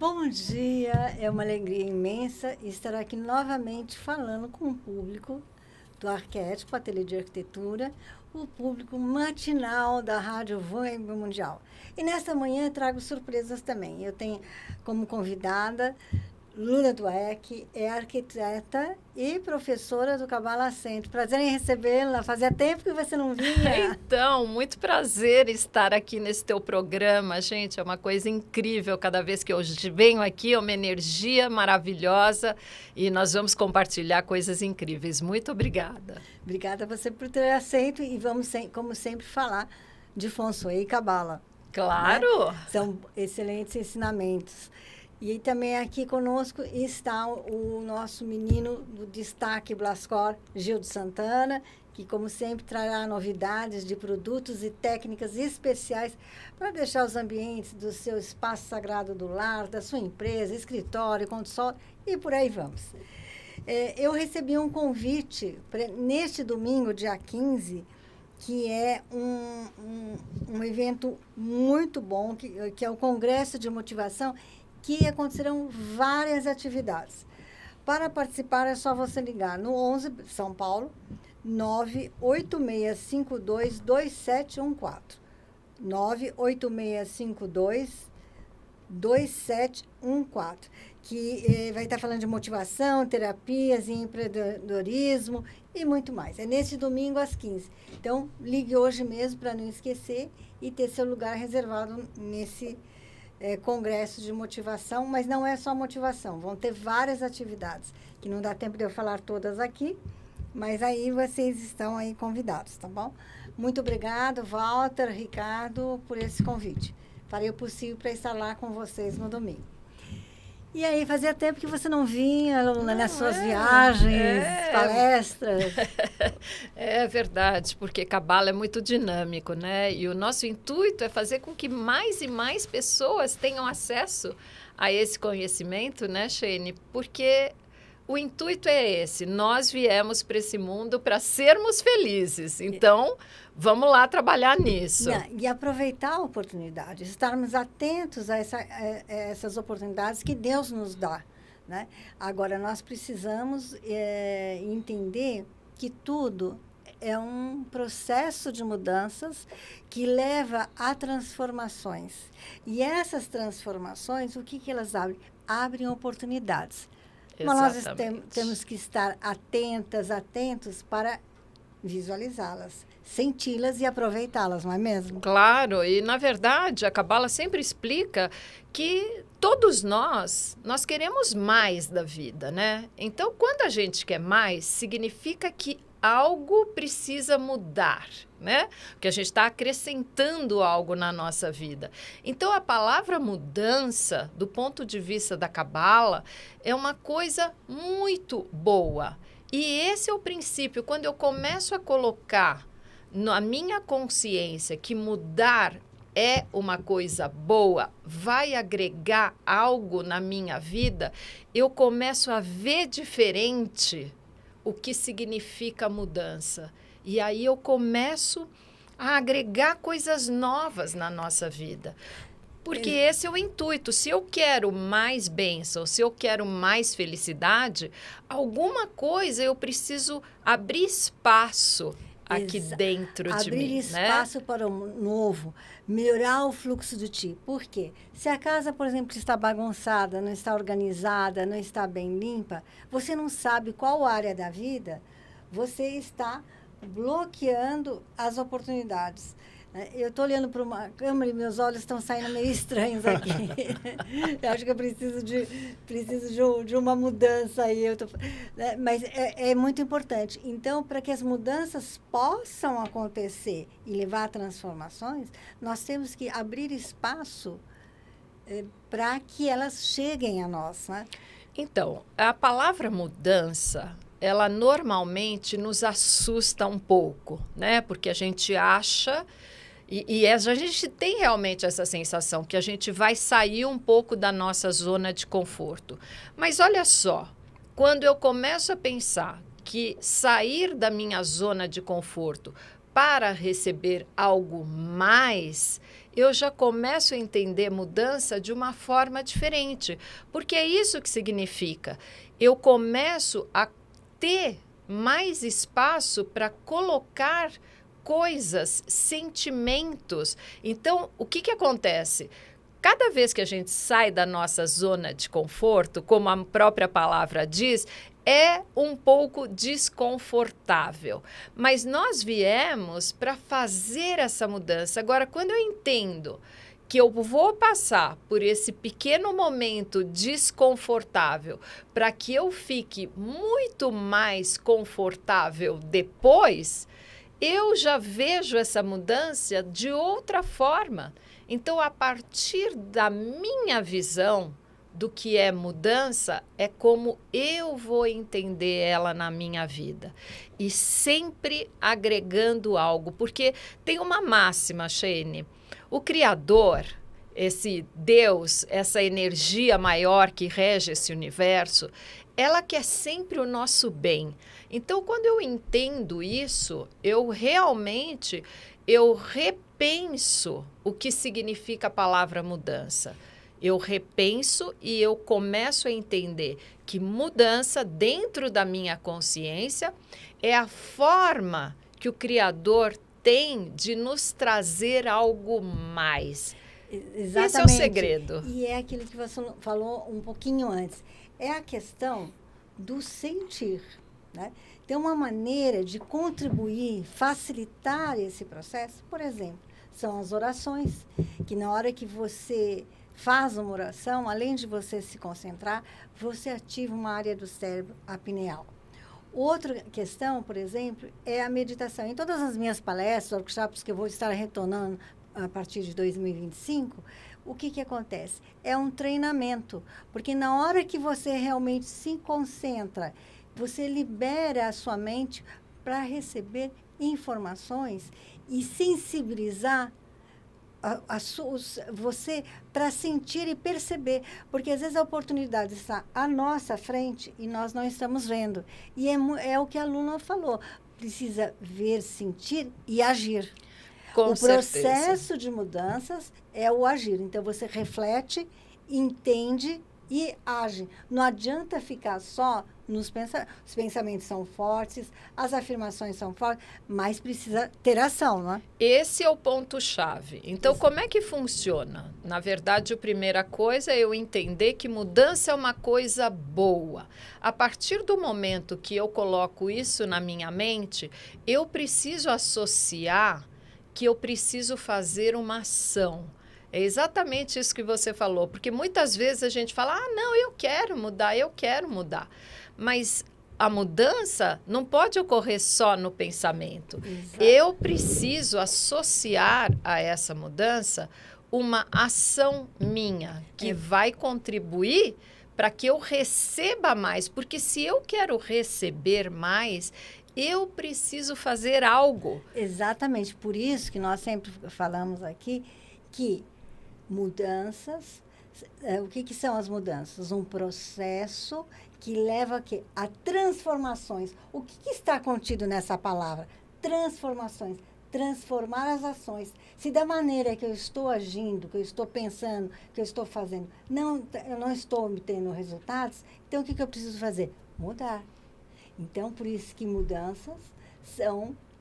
Bom dia, é uma alegria imensa estar aqui novamente falando com o público do Arquétipo, Ateliê de Arquitetura, o público matinal da Rádio Web Mundial. E nesta manhã trago surpresas também. Eu tenho como convidada Lula Dweck, é arquiteta e professora do Cabala Center. Prazer em recebê-la. Fazia tempo que você não vinha. Então, muito prazer estar aqui nesse teu programa, gente. É uma coisa incrível. Cada vez que eu venho aqui, é uma energia maravilhosa e nós vamos compartilhar coisas incríveis. Muito obrigada. Obrigada a você por ter aceito e vamos, como sempre, falar de Feng Shui e Cabala. Claro! Né? São excelentes ensinamentos. E também aqui conosco está o nosso menino do destaque Blascor, Gildo Santana, que, como sempre, trará novidades de produtos e técnicas especiais para deixar os ambientes do seu espaço sagrado do lar, da sua empresa, escritório, console e por aí vamos. Eu recebi um convite neste domingo, dia 15, que é um evento muito bom, que é o Congresso de Motivação, que acontecerão várias atividades. Para participar, é só você ligar no 11, São Paulo, 986522714. 986522714, que vai estar falando de motivação, terapias, empreendedorismo e muito mais. É nesse domingo às 15. Então, ligue hoje mesmo para não esquecer e ter seu lugar reservado nesse congresso de motivação, mas não é só motivação, vão ter várias atividades, que não dá tempo de eu falar todas aqui, mas aí vocês estão aí convidados, tá bom? Muito obrigado, Walter, Ricardo, por esse convite. Farei o possível para estar lá com vocês no domingo. E aí, fazia tempo que você não vinha, Lula, nas suas viagens, palestras. É verdade, porque Cabala é muito dinâmico, né? E o nosso intuito é fazer com que mais e mais pessoas tenham acesso a esse conhecimento, né, Shane? Porque o intuito é esse, nós viemos para esse mundo para sermos felizes. Então, vamos lá trabalhar nisso. E aproveitar a oportunidade, estarmos atentos a essas oportunidades que Deus nos dá, né? Agora, nós precisamos entender que tudo é um processo de mudanças que leva a transformações. E essas transformações, o que elas abrem? Abrem oportunidades. Mas nós temos que estar atentos para visualizá-las, senti-las e aproveitá-las, não é mesmo? Claro, e na verdade a Cabala sempre explica que todos nós queremos mais da vida, né? Então, quando a gente quer mais, significa que algo precisa mudar, né? Porque a gente está acrescentando algo na nossa vida. Então, a palavra mudança, do ponto de vista da Cabala, é uma coisa muito boa. E esse é o princípio. Quando eu começo a colocar na minha consciência que mudar é uma coisa boa, vai agregar algo na minha vida, eu começo a ver diferente o que significa mudança. E aí eu começo a agregar coisas novas na nossa vida. Porque esse é o intuito. Se eu quero mais bênção, se eu quero mais felicidade, alguma coisa eu preciso abrir espaço aqui dentro de mim. Abrir espaço para o novo, melhorar o fluxo do ti. Por quê? Se a casa, por exemplo, está bagunçada, não está organizada, não está bem limpa, você não sabe qual área da vida você está bloqueando as oportunidades. Eu estou olhando para uma câmera e meus olhos estão saindo meio estranhos aqui. Eu acho que eu preciso de uma mudança aí. Mas é muito importante. Então, para que as mudanças possam acontecer e levar a transformações, nós temos que abrir espaço para que elas cheguem a nós, né? Então, a palavra mudança, ela normalmente nos assusta um pouco, né? Porque a gente acha... E a gente tem realmente essa sensação que a gente vai sair um pouco da nossa zona de conforto. Mas olha só, quando eu começo a pensar que sair da minha zona de conforto para receber algo mais, eu já começo a entender mudança de uma forma diferente. Porque é isso que significa. Eu começo a ter mais espaço para colocar coisas, sentimentos. Então, o que acontece? Cada vez que a gente sai da nossa zona de conforto, como a própria palavra diz, é um pouco desconfortável. Mas nós viemos para fazer essa mudança. Agora, quando eu entendo que eu vou passar por esse pequeno momento desconfortável para que eu fique muito mais confortável depois, eu já vejo essa mudança de outra forma. Então, a partir da minha visão do que é mudança, é como eu vou entender ela na minha vida. E sempre agregando algo, porque tem uma máxima, Sheine. O Criador, esse Deus, essa energia maior que rege esse universo, ela quer sempre o nosso bem. Então, quando eu entendo isso, eu realmente repenso o que significa a palavra mudança. Eu repenso e eu começo a entender que mudança dentro da minha consciência é a forma que o Criador tem de nos trazer algo mais. Exatamente. Esse é o segredo. E é aquilo que você falou um pouquinho antes. É a questão do sentir, né? Tem uma maneira de contribuir, facilitar esse processo. Por exemplo, são as orações, que na hora que você faz uma oração, além de você se concentrar, você ativa uma área do cérebro, a pineal. Outra questão, por exemplo, é a meditação. Em todas as minhas palestras, workshops que eu vou estar retornando a partir de 2025, o que acontece? É um treinamento, porque na hora que você realmente se concentra, você libera a sua mente para receber informações e sensibilizar você para sentir e perceber, porque às vezes a oportunidade está à nossa frente e nós não estamos vendo. E é o que a Luna falou, precisa ver, sentir e agir. O processo de mudanças é o agir. Então, você reflete, entende e age. Não adianta ficar só nos pensamentos. Os pensamentos são fortes, as afirmações são fortes, mas precisa ter ação, não é? Esse é o ponto-chave. Então, como é que funciona? Na verdade, a primeira coisa é eu entender que mudança é uma coisa boa. A partir do momento que eu coloco isso na minha mente, eu preciso associar que eu preciso fazer uma ação. É exatamente isso que você falou, porque muitas vezes a gente fala, não, eu quero mudar. Mas a mudança não pode ocorrer só no pensamento. Exato. Eu preciso associar a essa mudança uma ação minha, que vai contribuir para que eu receba mais. Porque se eu quero receber mais, eu preciso fazer algo. Exatamente, por isso que nós sempre falamos aqui que mudanças, o que são as mudanças? Um processo que leva a transformações. O que está contido nessa palavra? Transformações. Transformar as ações. Se da maneira que eu estou agindo, que eu estou pensando, que eu estou fazendo, eu não estou obtendo resultados, então o que eu preciso fazer? Mudar. Então, por isso que mudanças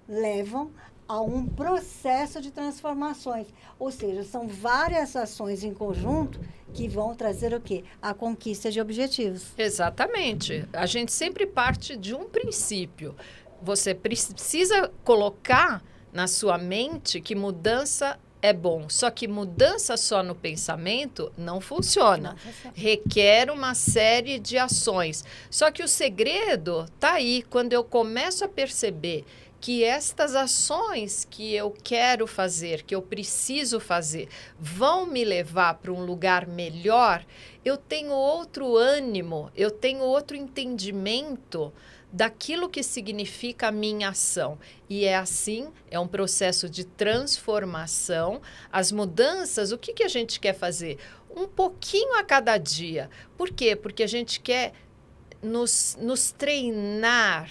levam a um processo de transformações. Ou seja, são várias ações em conjunto que vão trazer o quê? A conquista de objetivos. Exatamente. A gente sempre parte de um princípio. Você precisa colocar na sua mente que mudança é bom. Só que mudança só no pensamento não funciona. Requer uma série de ações. Só que o segredo está aí. Quando eu começo a perceber que estas ações que eu quero fazer, que eu preciso fazer, vão me levar para um lugar melhor, eu tenho outro ânimo, eu tenho outro entendimento daquilo que significa a minha ação. E é assim, é um processo de transformação. As mudanças, o que a gente quer fazer? Um pouquinho a cada dia. Por quê? Porque a gente quer nos treinar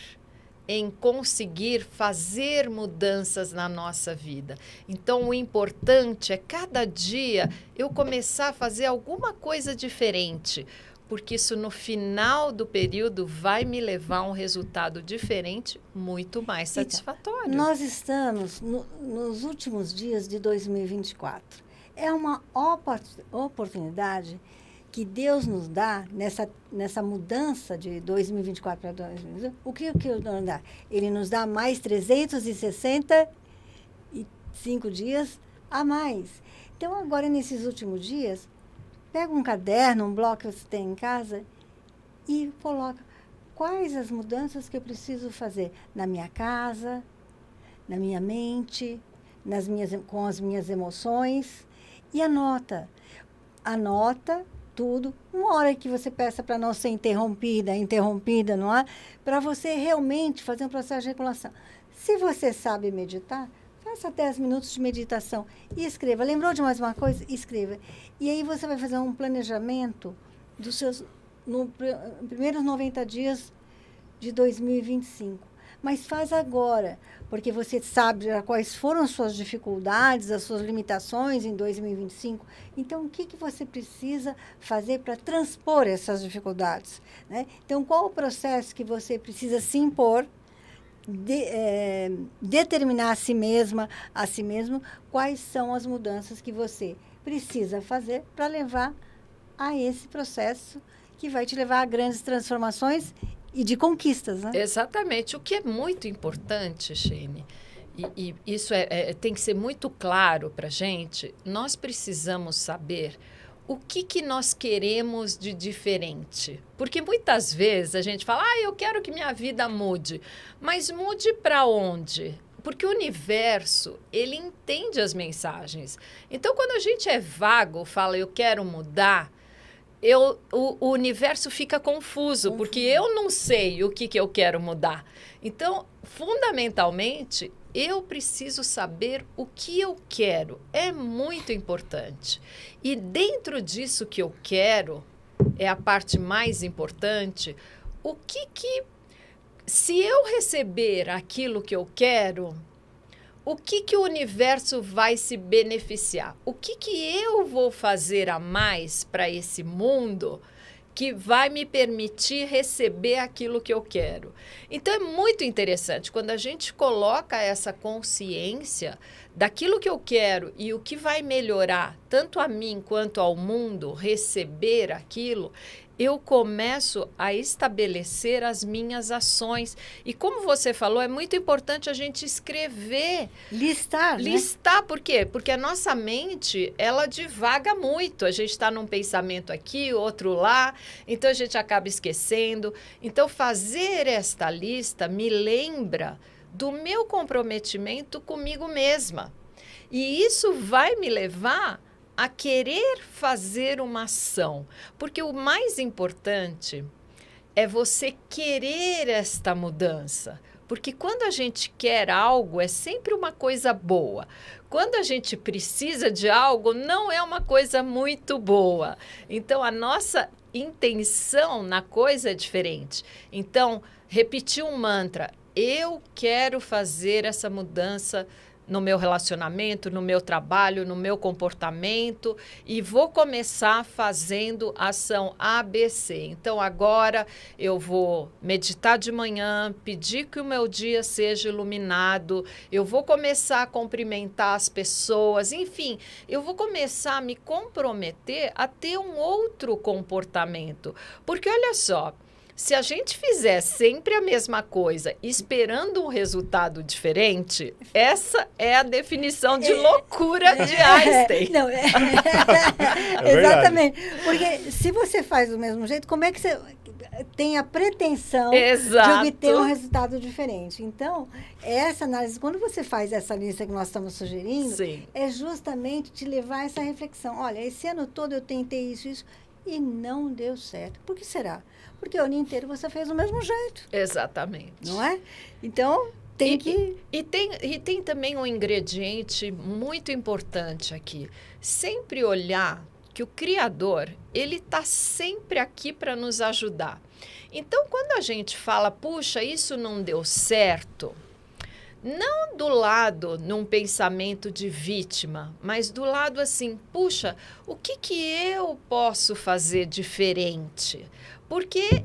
em conseguir fazer mudanças na nossa vida. Então, o importante é cada dia eu começar a fazer alguma coisa diferente, porque isso no final do período vai me levar a um resultado diferente, muito mais satisfatório. Então, nós estamos nos últimos dias de 2024. É uma oportunidade que Deus nos dá nessa mudança de 2024 para 2025. O que Deus nos dá? Ele nos dá mais 365 dias a mais. Então, agora, nesses últimos dias, pega um caderno, um bloco que você tem em casa e coloca quais as mudanças que eu preciso fazer na minha casa, na minha mente, com as minhas emoções, e anota tudo. Uma hora que você peça para não ser interrompida, não é? Para você realmente fazer um processo de regulação. Se você sabe meditar, faça 10 minutos de meditação e escreva. Lembrou de mais uma coisa? Escreva. E aí você vai fazer um planejamento dos seus primeiros 90 dias de 2025. Mas faz agora, porque você sabe já quais foram as suas dificuldades, as suas limitações em 2025. Então, o que você precisa fazer para transpor essas dificuldades, né? Então, qual o processo que você precisa se impor, determinar a si mesma, a si mesmo, quais são as mudanças que você precisa fazer para levar a esse processo que vai te levar a grandes transformações e de conquistas, né? Exatamente. O que é muito importante, Sheine, e isso tem que ser muito claro para a gente, nós precisamos saber o que nós queremos de diferente. Porque muitas vezes a gente fala, eu quero que minha vida mude. Mas mude para onde? Porque o universo, ele entende as mensagens. Então, quando a gente é vago, fala, eu quero mudar, o universo fica confuso, porque eu não sei o que eu quero mudar. Então, fundamentalmente, eu preciso saber o que eu quero. É muito importante. E dentro disso que eu quero, é a parte mais importante, se eu receber aquilo que eu quero, o que o universo vai se beneficiar? O que eu vou fazer a mais para esse mundo que vai me permitir receber aquilo que eu quero? Então, é muito interessante. Quando a gente coloca essa consciência daquilo que eu quero e o que vai melhorar tanto a mim quanto ao mundo, receber aquilo, eu começo a estabelecer as minhas ações. E como você falou, é muito importante a gente escrever. Listar, né? Listar, por quê? Porque a nossa mente, ela divaga muito. A gente está num pensamento aqui, outro lá, então a gente acaba esquecendo. Então, fazer esta lista me lembra do meu comprometimento comigo mesma. E isso vai me levar a querer fazer uma ação. Porque o mais importante é você querer esta mudança. Porque quando a gente quer algo, é sempre uma coisa boa. Quando a gente precisa de algo, não é uma coisa muito boa. Então, a nossa intenção na coisa é diferente. Então, repetir um mantra. Eu quero fazer essa mudança no meu relacionamento, no meu trabalho, no meu comportamento, e vou começar fazendo ação ABC. Então, agora eu vou meditar de manhã, pedir que o meu dia seja iluminado, eu vou começar a cumprimentar as pessoas, enfim, eu vou começar a me comprometer a ter um outro comportamento. Porque, olha só, se a gente fizer sempre a mesma coisa, esperando um resultado diferente, essa é a definição de loucura de Einstein. Não, exatamente. Porque se você faz do mesmo jeito, como é que você tem a pretensão de obter um resultado diferente? Então, essa análise, quando você faz essa lista que nós estamos sugerindo, sim, é justamente te levar a essa reflexão. Olha, esse ano todo eu tentei isso, e não deu certo. Por que será? Porque o ano inteiro você fez do mesmo jeito. Exatamente. Não é? Então, tem que... E tem também um ingrediente muito importante aqui. Sempre olhar que o Criador, ele está sempre aqui para nos ajudar. Então, quando a gente fala, puxa, isso não deu certo, não do lado num pensamento de vítima, mas do lado assim, puxa, o que eu posso fazer diferente? Porque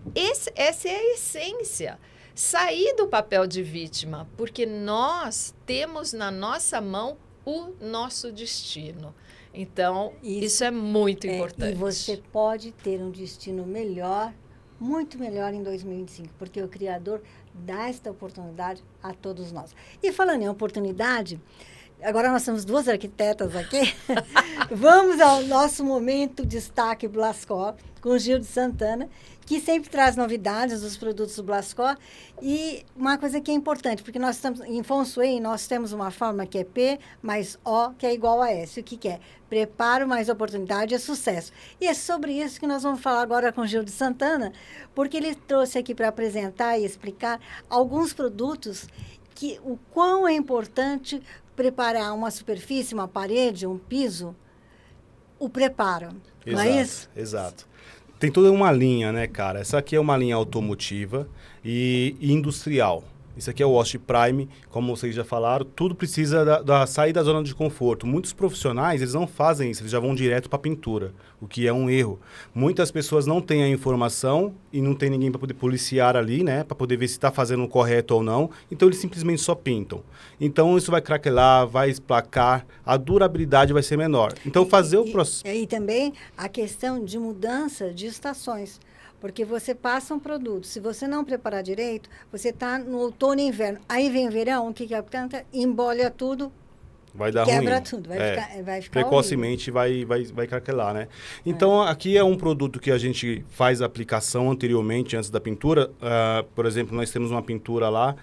essa é a essência. Sair do papel de vítima, porque nós temos na nossa mão o nosso destino. Então, isso é muito importante. E você pode ter um destino melhor, muito melhor em 2025, porque o Criador dá esta oportunidade a todos nós. E falando em oportunidade, agora nós temos duas arquitetas aqui. Vamos ao nosso momento destaque Blascor, com o Gil de Santana, que sempre traz novidades dos produtos do Blascor. E uma coisa que é importante, porque nós estamos em Feng Shui, nós temos uma forma que é P mais O, que é igual a S. O que é? Preparo mais oportunidade é sucesso. E é sobre isso que nós vamos falar agora com o Gil de Santana, porque ele trouxe aqui para apresentar e explicar alguns produtos que o quão é importante preparar uma superfície, uma parede, um piso, o preparo. Não é isso? Exato. Tem toda uma linha, né, cara? Essa aqui é uma linha automotiva e industrial. Isso aqui é o Wash Prime, como vocês já falaram, tudo precisa sair da zona de conforto. Muitos profissionais, eles não fazem isso, eles já vão direto para a pintura, o que é um erro. Muitas pessoas não têm a informação e não tem ninguém para poder policiar ali, né, para poder ver se está fazendo o correto ou não, então eles simplesmente só pintam. Então isso vai craquelar, vai esplacar, a durabilidade vai ser menor. Então fazer o processo... E também a questão de mudança de estações. Porque você passa um produto, se você não preparar direito, você está no outono e inverno. Aí vem verão, o que canta? Embolha tudo, vai dar quebra ruim. tudo, vai ficar precocemente vai craquelar, né? Então, aqui é um produto que a gente faz a aplicação anteriormente, antes da pintura. Por exemplo, nós temos uma pintura lá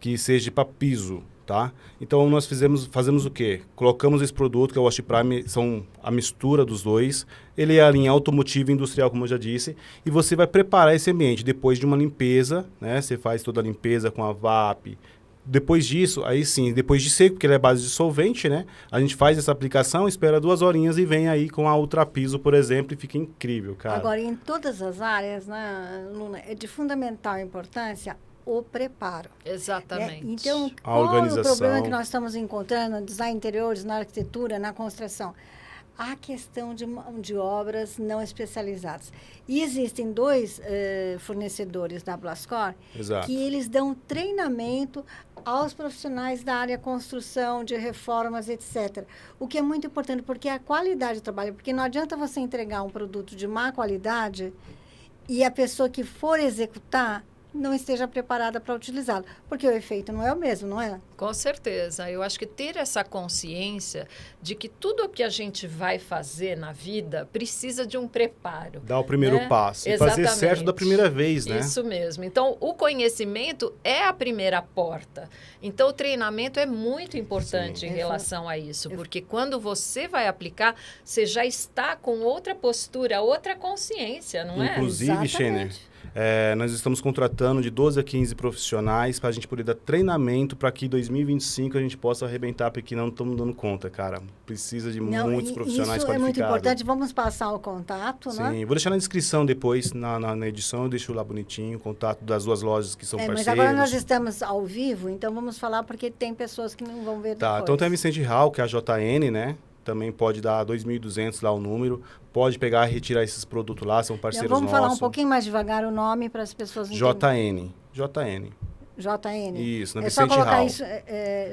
que seja para piso, tá? Então, nós fazemos o quê? Colocamos esse produto, que é o Wash Prime, são a mistura dos dois. Ele é a linha automotiva e industrial, como eu já disse, e você vai preparar esse ambiente depois de uma limpeza, né? Você faz toda a limpeza com a VAP. Depois disso, aí sim, depois de seco, porque ele é base de solvente, né? A gente faz essa aplicação, espera 2 horinhas e vem aí com a Ultrapiso, por exemplo, e fica incrível, cara. Agora, em todas as áreas, né, Luna, é de fundamental importância o preparo. Exatamente. Né? Então, A qual organização. é o problema que nós estamos encontrando no design interiores, na arquitetura, na construção? A questão de mão de obras não especializadas. E existem 2 fornecedores da Blascor que eles dão treinamento aos profissionais da área construção, de reformas, etc. O que é muito importante, porque a qualidade do trabalho, porque não adianta você entregar um produto de má qualidade e a pessoa que for executar não esteja preparada para utilizá-lo, porque o efeito não é o mesmo, não é? Com certeza. Eu acho que ter essa consciência de que tudo o que a gente vai fazer na vida precisa de um preparo. Dar o primeiro passo. E fazer certo da primeira vez, né? Isso mesmo. Então, o conhecimento é a primeira porta. Então, o treinamento é muito importante em relação a isso, porque quando você vai aplicar, você já está com outra postura, outra consciência, não é? Inclusive, Schener, nós estamos contratando de 12 a 15 profissionais para a gente poder dar treinamento para que em 2025 a gente possa arrebentar, porque não estamos dando conta, cara. Precisa de muitos profissionais qualificados. Isso é muito importante. Vamos passar o contato, né? Sim, vou deixar na descrição depois, na edição, eu deixo lá bonitinho o contato das 2 lojas que são parceiras. Mas agora nós estamos ao vivo, então vamos falar porque tem pessoas que não vão ver depois. Então tem a Vicente Hall, que é a JN, né? Também pode dar 2.200 lá o número. Pode pegar e retirar esses produtos lá, são parceiros nossos. Vamos falar um pouquinho mais devagar o nome para as pessoas entenderem. JN. Isso, na Vicente Hall. É só colocar isso,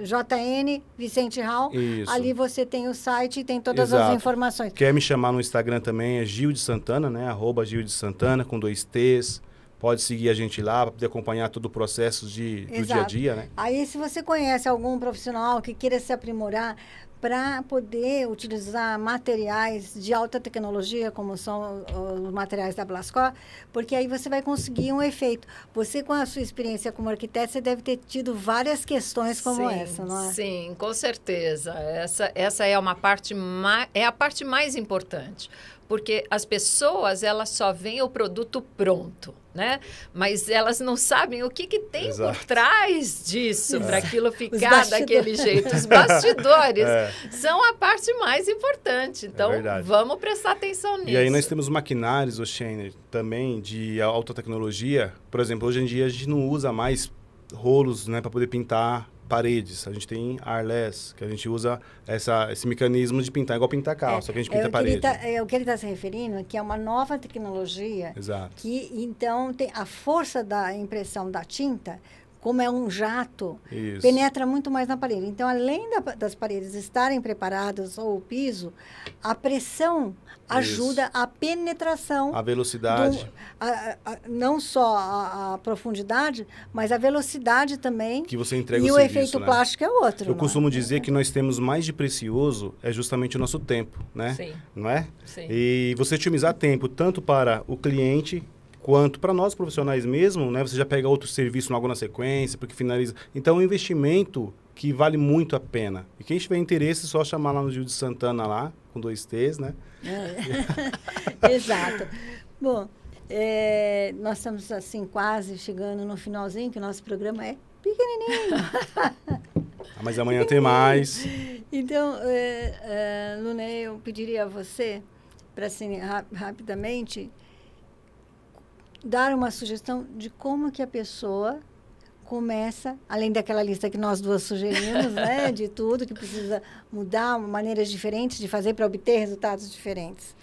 JN, Vicente Hall. Isso. Ali você tem o site e tem todas as informações. Quer me chamar no Instagram também, é Gil de Santana, né? @Gil de Santana, com 2 T's. Pode seguir a gente lá para poder acompanhar todo o processo do dia a dia, né? Aí, se você conhece algum profissional que queira se aprimorar para poder utilizar materiais de alta tecnologia, como são os materiais da Blascor, porque aí você vai conseguir um efeito. Você, com a sua experiência como arquiteto, você deve ter tido várias questões como essa, não é? Sim, com certeza. Essa é a parte mais importante. Porque as pessoas, elas só veem o produto pronto, né? Mas elas não sabem o que tem por trás disso para aquilo ficar daquele jeito. Os bastidores são a parte mais importante. Então, vamos prestar atenção nisso. E aí nós temos maquinários, Shane, também de alta tecnologia. Por exemplo, hoje em dia a gente não usa mais rolos, né, para poder pintar paredes. A gente tem airless, que a gente usa esse mecanismo de pintar, igual pintar carro, só que a gente pinta parede. O que ele está se referindo é que é uma nova tecnologia. Exato. Que, então, tem a força da impressão da tinta, como é um jato, penetra muito mais na parede. Então, além das paredes estarem preparadas, ou o piso, a pressão ajuda a penetração. A velocidade. Não só a profundidade, mas a velocidade também. Que você entrega e o serviço, efeito plástico é outro. Eu costumo dizer que nós temos mais de precioso é justamente o nosso tempo, né? Sim. Não é? Sim. E você otimizar tempo tanto para o cliente quanto para nós profissionais mesmo, né? Você já pega outro serviço logo na sequência, porque finaliza. Então, é um investimento que vale muito a pena. E quem tiver interesse, é só chamar lá no Gil de Santana, lá, com 2 T's, né? Exato. Bom, nós estamos, assim, quase chegando no finalzinho, que o nosso programa é pequenininho. Mas amanhã tem mais. Então, Luna, eu pediria a você, para, assim, rapidamente, dar uma sugestão de como que a pessoa começa, além daquela lista que nós duas sugerimos, né, de tudo que precisa mudar, maneiras diferentes de fazer para obter resultados diferentes.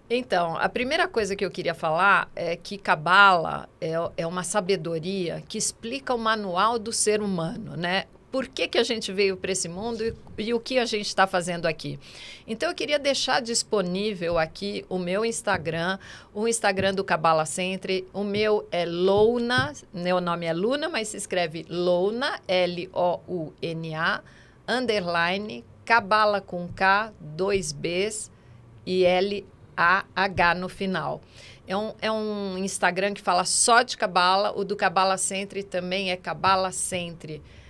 Então, a primeira coisa que eu queria falar é que Cabala é uma sabedoria que explica o manual do ser humano, né? Por que a gente veio para esse mundo e o que a gente está fazendo aqui. Então, eu queria deixar disponível aqui o meu Instagram, o Instagram do Cabala Centre. O meu é Louna, meu nome é Luna, mas se escreve Louna, L-O-U-N-A, _ Cabala com K, 2 Bs e L-A-H no final. É um Instagram que fala só de Cabala. O do Cabala Centre também é cabalacentre.com.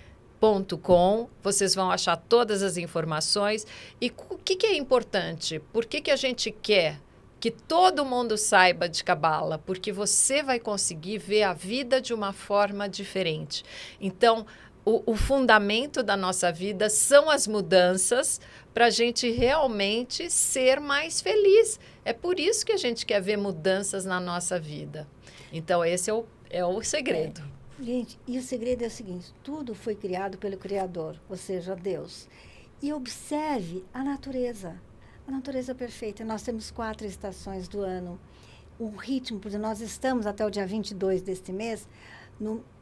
Vocês vão achar todas as informações. E o que é importante? Por que a gente quer que todo mundo saiba de Cabala? Porque você vai conseguir ver a vida de uma forma diferente. Então, o fundamento da nossa vida são as mudanças para a gente realmente ser mais feliz. É por isso que a gente quer ver mudanças na nossa vida. Então, esse é o segredo. Gente, e o segredo é o seguinte, tudo foi criado pelo Criador, ou seja, Deus. E observe a natureza perfeita. Nós temos 4 estações do ano. O ritmo, porque nós estamos até o dia 22 deste mês,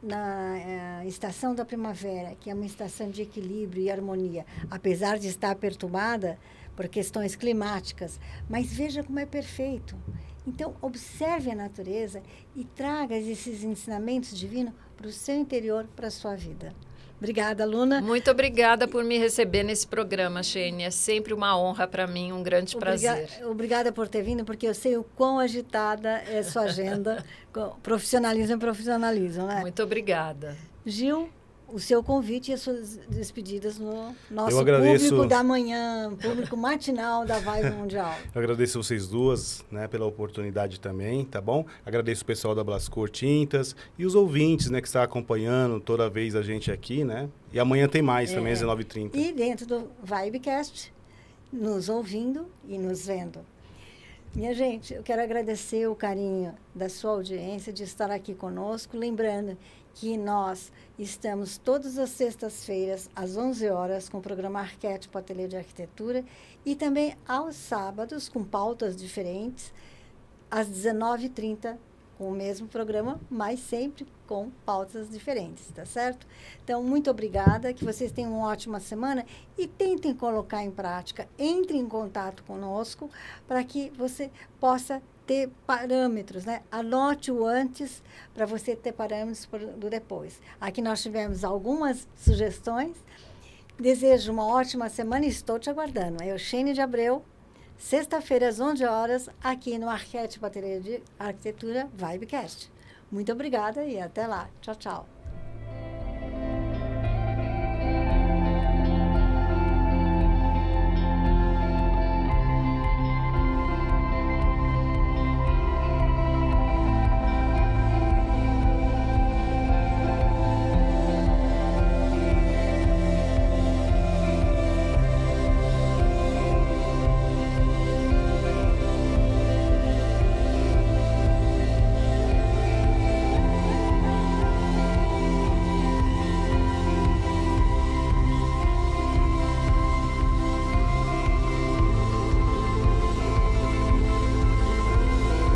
na estação da primavera, que é uma estação de equilíbrio e harmonia, apesar de estar perturbada por questões climáticas, mas veja como é perfeito. Então, observe a natureza e traga esses ensinamentos divinos para o seu interior, para a sua vida. Obrigada, Luna. Muito obrigada por me receber nesse programa, Shane. É sempre uma honra para mim, um grande prazer. Obrigada por ter vindo, porque eu sei o quão agitada é sua agenda. Profissionalismo é profissionalismo, né? Muito obrigada. Gil, o seu convite e as suas despedidas no nosso público da manhã, público matinal da Vibe Mundial. Eu agradeço vocês duas, né, pela oportunidade também, tá bom? Agradeço o pessoal da Blascor Tintas e os ouvintes, né, que estão acompanhando toda vez a gente aqui, né? E amanhã tem mais também, às 19h30. E dentro do Vibecast, nos ouvindo e nos vendo. Minha gente, eu quero agradecer o carinho da sua audiência, de estar aqui conosco, lembrando que nós estamos todas as sextas-feiras, às 11 horas, com o programa Arquétipo Ateliê de Arquitetura, e também aos sábados, com pautas diferentes, às 19h30, com o mesmo programa, mas sempre com pautas diferentes, tá certo? Então, muito obrigada, que vocês tenham uma ótima semana e tentem colocar em prática, entre em contato conosco para que você possa ter parâmetros, né? Anote o antes para você ter parâmetros do depois. Aqui nós tivemos algumas sugestões. Desejo uma ótima semana e estou te aguardando. Eu, Shane de Abreu, sexta-feira às 11 horas, aqui no Arquétipo Ateliê de Arquitetura Vibecast. Muito obrigada e até lá. Tchau, tchau.